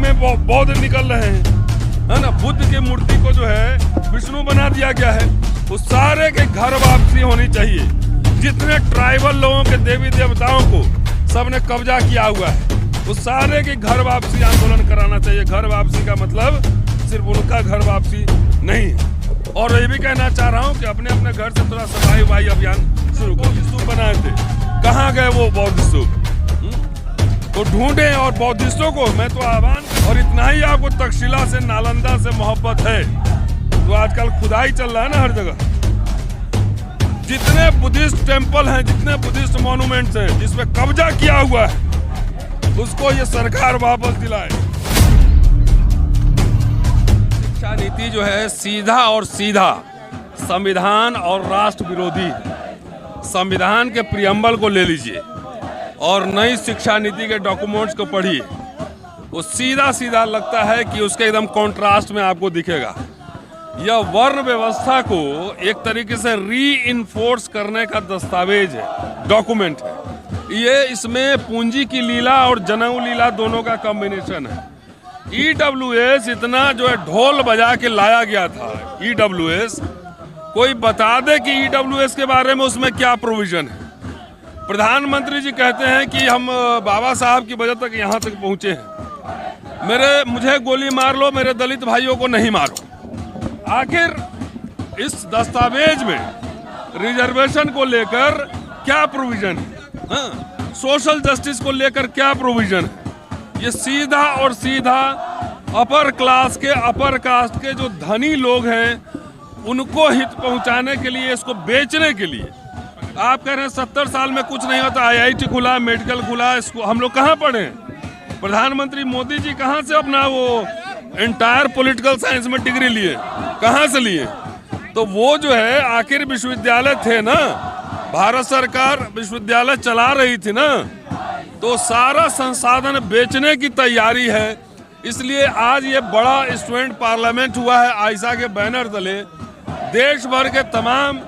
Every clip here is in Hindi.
में बौद्ध निकल रहे हैं, है ना। बुद्ध की मूर्ति को जो है विष्णु बना दिया गया है। उस सारे के घर वापसी होनी चाहिए। जितने ट्राइबल लोगों के देवी देवताओं को सबने कब्जा किया हुआ है, उस सारे की घर वापसी आंदोलन कराना चाहिए। घर वापसी का मतलब सिर्फ उनका घर वापसी नहीं है। और ये भी कहना चाह रहा हूँ कि अपने अपने घर से थोड़ा सफाई वफाई अभियान शुरू करो। स्तूप बनाए थे, कहाँ गए वो बौद्ध स्तूप? तो ढूंढे और बौद्धिस्टों को मैं तो आह्वान। और इतना ही आपको तक्षशिला से, नालंदा से मोहब्बत है तो आजकल खुदाई चल रहा है ना हर जगह। जितने बुद्धिस्ट टेम्पल हैं, जितने बुद्धिस्ट मॉन्यूमेंट्स हैं जिसमें कब्जा किया हुआ है, उसको ये सरकार वापस दिलाए। शिक्षा नीति जो है सीधा और सीधा संविधान और राष्ट्र विरोधी। संविधान के प्रियम्बल को ले लीजिए और नई शिक्षा नीति के डॉक्यूमेंट्स को पढ़िए, वो सीधा सीधा लगता है कि उसके एकदम कॉन्ट्रास्ट में आपको दिखेगा। यह वर्ण व्यवस्था को एक तरीके से री-इन्फोर्स करने का दस्तावेज है, डॉक्यूमेंट है ये। इसमें पूंजी की लीला और जनेऊ लीला दोनों का कॉम्बिनेशन है। EWS इतना जो है ढोल बजा के लाया गया था। EWS कोई बता दे कि EWS के बारे में उसमें क्या प्रोविजन है। प्रधानमंत्री जी कहते हैं कि हम बाबा साहब की वजह तक यहाँ तक पहुँचे हैं। मुझे गोली मार लो, मेरे दलित भाइयों को नहीं मारो। आखिर इस दस्तावेज में रिजर्वेशन को लेकर क्या प्रोविजन है? सोशल जस्टिस को लेकर क्या प्रोविजन है? ये सीधा और सीधा अपर क्लास के, अपर कास्ट के जो धनी लोग हैं उनको हित पहुंचाने के लिए, इसको बेचने के लिए। आप कह रहे हैं 70 साल में कुछ नहीं होता, IIT खुला, मेडिकल खुला, इसको हम लोग कहाँ पढ़े? प्रधानमंत्री मोदी जी कहाँ से अपना वो एंटायर पॉलिटिकल साइंस में डिग्री लिए? कहाँ से लिए? तो वो जो है आखिर विश्वविद्यालय थे ना, भारत सरकार विश्वविद्यालय चला रही थी ना, तो सारा संसाधन बेचने की तैयारी है। इसलिए आज ये बड़ा स्टूडेंट पार्लियामेंट हुआ है। आयशा के बैनर तले देश भर के तमाम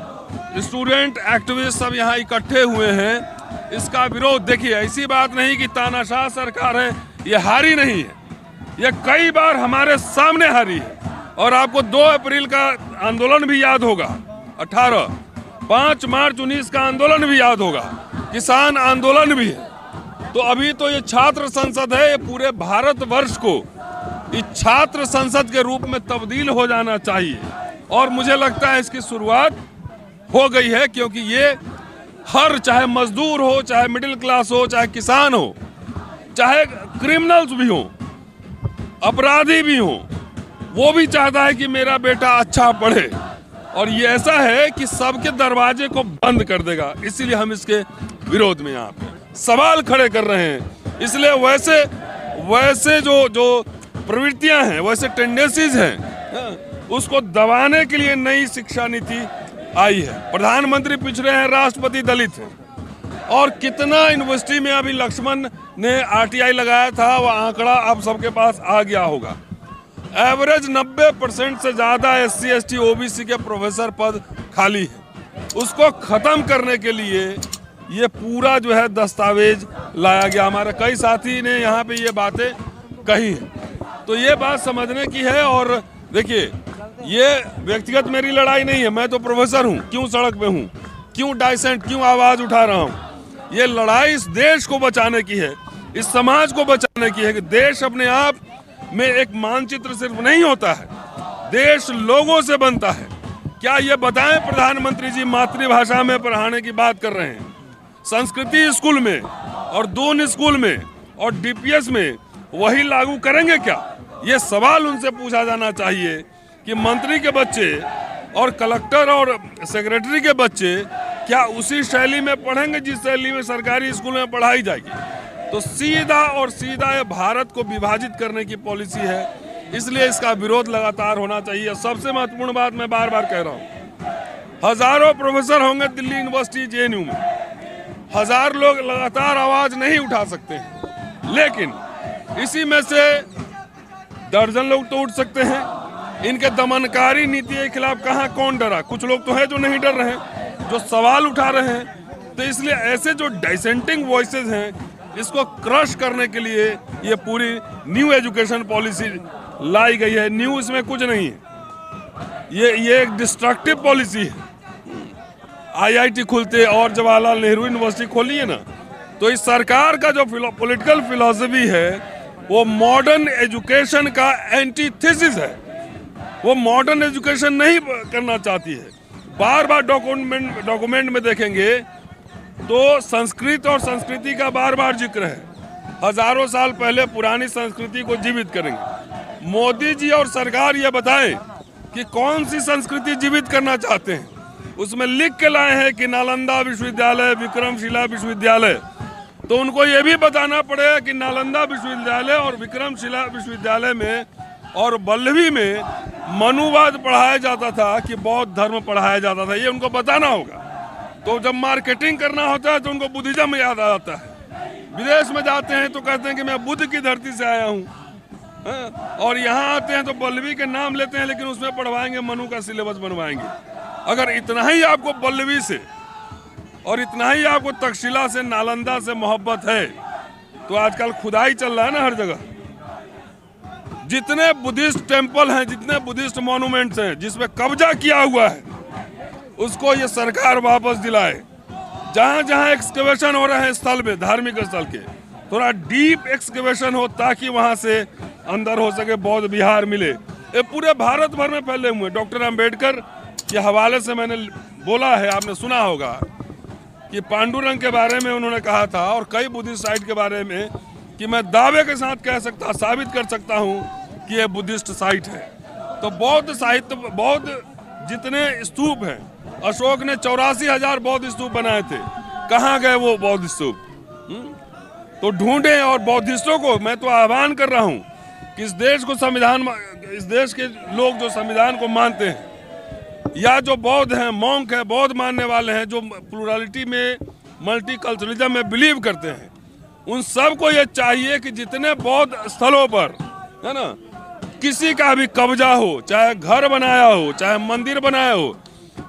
स्टूडेंट एक्टिविस्ट सब यहाँ इकट्ठे हुए हैं। इसका विरोध देखिए, ऐसी बात नहीं कि तानाशाह सरकार है, ये हारी नहीं है, ये कई बार हमारे सामने हारी है। और आपको 2 अप्रैल का आंदोलन भी याद होगा, 18, 5 मार्च 19 का आंदोलन भी याद होगा, किसान आंदोलन भी है। तो अभी तो ये छात्र संसद है, ये पूरे भारतवर्ष को इस छात्र संसद के रूप में तब्दील हो जाना चाहिए। और मुझे लगता है इसकी शुरुआत हो गई है, क्योंकि ये हर, चाहे मजदूर हो, चाहे मिडिल क्लास हो, चाहे किसान हो, चाहे क्रिमिनल्स भी हो, अपराधी भी हो, वो भी चाहता है कि मेरा बेटा अच्छा पढ़े। और ये ऐसा है कि सबके दरवाजे को बंद कर देगा। इसीलिए हम इसके विरोध में यहाँ पे सवाल खड़े कर रहे हैं। इसलिए वैसे जो प्रवृत्तियां हैं, वैसे टेंडेंसीज हैं, उसको दबाने के लिए नई शिक्षा नीति आई है। प्रधानमंत्री पिछड़े हैं, राष्ट्रपति दलित हैं। और कितना यूनिवर्सिटी में अभी लक्ष्मण ने RTI लगाया था, वह आंकड़ा आप सबके पास आ गया होगा। एवरेज 90% से ज़्यादा SC ST OBC के प्रोफेसर पद खाली है। उसको ख़त्म करने के लिए ये पूरा जो है दस्तावेज लाया गया। हमारे कई साथी ने यहाँ पे ये बातें कही है, तो ये बात समझने की है। और देखिए, ये व्यक्तिगत मेरी लड़ाई नहीं है, मैं तो प्रोफेसर हूँ, क्यों सड़क पे हूँ, क्यों डाइसेंट, क्यों आवाज़ उठा रहा हूँ। ये लड़ाई इस देश को बचाने की है, इस समाज को बचाने की है कि देश अपने आप में एक मानचित्र सिर्फ नहीं होता है, देश लोगों से बनता है। क्या ये बताएं प्रधानमंत्री जी मातृभाषा में पढ़ाने की बात कर रहे हैं, संस्कृति स्कूल में और दून स्कूल में और DPS में वही लागू करेंगे क्या? ये सवाल उनसे पूछा जाना चाहिए कि मंत्री के बच्चे और कलेक्टर और सेक्रेटरी के बच्चे क्या उसी शैली में पढ़ेंगे जिस शैली में सरकारी स्कूल में पढ़ाई जाएगी? तो सीधा और सीधा ये भारत को विभाजित करने की पॉलिसी है। इसलिए इसका विरोध लगातार होना चाहिए। सबसे महत्वपूर्ण बात मैं बार बार कह रहा हूँ, हजारों प्रोफेसर होंगे दिल्ली यूनिवर्सिटी JNU में, 1000 लोग लगातार आवाज नहीं उठा सकते हैं, लेकिन इसी में से दर्जन लोग तो उठ सकते हैं। इनके दमनकारी नीति के खिलाफ कहाँ कौन डरा? कुछ लोग तो हैं जो नहीं डर रहे हैं, जो सवाल उठा रहे हैं। तो इसलिए ऐसे जो डिसेंटिंग वॉइसेस हैं, इसको क्रश करने के लिए ये पूरी न्यू एजुकेशन पॉलिसी लाई गई है। न्यू इसमें कुछ नहीं है, ये एक डिस्ट्रक्टिव पॉलिसी है। आईआईटी खुलते और जवाहरलाल नेहरू यूनिवर्सिटी खोली है ना, तो इस सरकार का जो पॉलिटिकल फिलॉसफी है वो मॉडर्न एजुकेशन का एंटीथेसिस है। वो मॉडर्न एजुकेशन नहीं करना चाहती है। बार बार डॉक्यूमेंट में देखेंगे तो संस्कृत और संस्कृति का बार बार जिक्र है। हजारों साल पहले पुरानी संस्कृति को जीवित करेंगे। मोदी जी और सरकार ये बताएं कि कौन सी संस्कृति जीवित करना चाहते हैं। उसमें लिख के लाए हैं कि नालंदा विश्वविद्यालय, विक्रमशिला विश्वविद्यालय, तो उनको ये भी बताना पड़ेगा कि नालंदा विश्वविद्यालय और विक्रमशिला विश्वविद्यालय में और वल्लभी में मनुवाद पढ़ाया जाता था कि बौद्ध धर्म पढ़ाया जाता था, ये उनको बताना होगा। तो जब मार्केटिंग करना होता है तो उनको बुद्धिज्म याद आ जाता है। विदेश में जाते हैं तो कहते हैं कि मैं बुद्ध की धरती से आया हूँ, और यहाँ आते हैं तो वल्लभी के नाम लेते हैं, लेकिन उसमें पढ़वाएंगे मनु का सिलेबस बनवाएंगे। अगर इतना ही आपको वल्लभी से और इतना ही आपको तक्षशिला से, नालंदा से मोहब्बत है, तो आजकल खुदाई चल रहा है ना हर जगह। जितने बुद्धिस्ट टेम्पल हैं, जितने बुद्धिस्ट मॉन्यूमेंट्स हैं जिसमें कब्जा किया हुआ है, उसको ये सरकार वापस दिलाए। जहाँ जहाँ एक्सकवेशन हो रहे हैं स्थल में, धार्मिक स्थल के, थोड़ा डीप एक्सकवेशन हो ताकि वहाँ से अंदर हो सके बौद्ध विहार मिले। ये पूरे भारत भर में फैले हुए। डॉक्टर अंबेडकर के हवाले से मैंने बोला है, आपने सुना होगा कि पांडुरंग के बारे में उन्होंने कहा था और कई बुद्धिस्ट साइट के बारे में कि मैं दावे के साथ कह सकता, साबित कर सकता हूँ कि ये बुद्धिस्ट साइट है। तो बौद्ध साहित्य, बौद्ध जितने स्तूप हैं, अशोक ने 84,000 बौद्ध स्तूप बनाए थे, कहाँ गए वो बौद्ध स्तूप? तो ढूंढें। और बौद्धिस्टों को मैं तो आह्वान कर रहा हूँ कि इस देश को संविधान, इस देश के लोग जो संविधान को मानते हैं या जो बौद्ध हैं, मॉन्क है, बौद्ध मानने वाले हैं, जो प्लुरलिटी में, मल्टीकल्चरलिज्म में बिलीव करते हैं, उन सबको ये चाहिए कि जितने बौद्ध स्थलों पर है ना किसी का भी कब्जा हो, चाहे घर बनाया हो, चाहे मंदिर बनाया हो।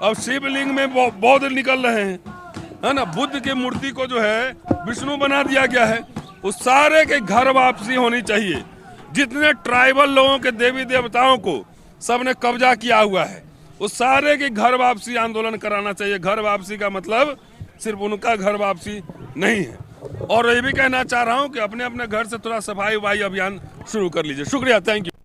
अब शिवलिंग में बौद्ध निकल रहे हैं, है ना, बुद्ध की मूर्ति को जो है विष्णु बना दिया गया है। उस सारे के घर वापसी होनी चाहिए। जितने ट्राइबल लोगों के देवी देवताओं को सबने कब्जा किया हुआ है, उस सारे की घर वापसी आंदोलन कराना चाहिए। घर वापसी का मतलब सिर्फ उनका घर वापसी नहीं है। और ये भी कहना चाह रहा हूँ कि अपने अपने घर से थोड़ा सफाई वफाई अभियान शुरू कर लीजिए। शुक्रिया, थैंक यू।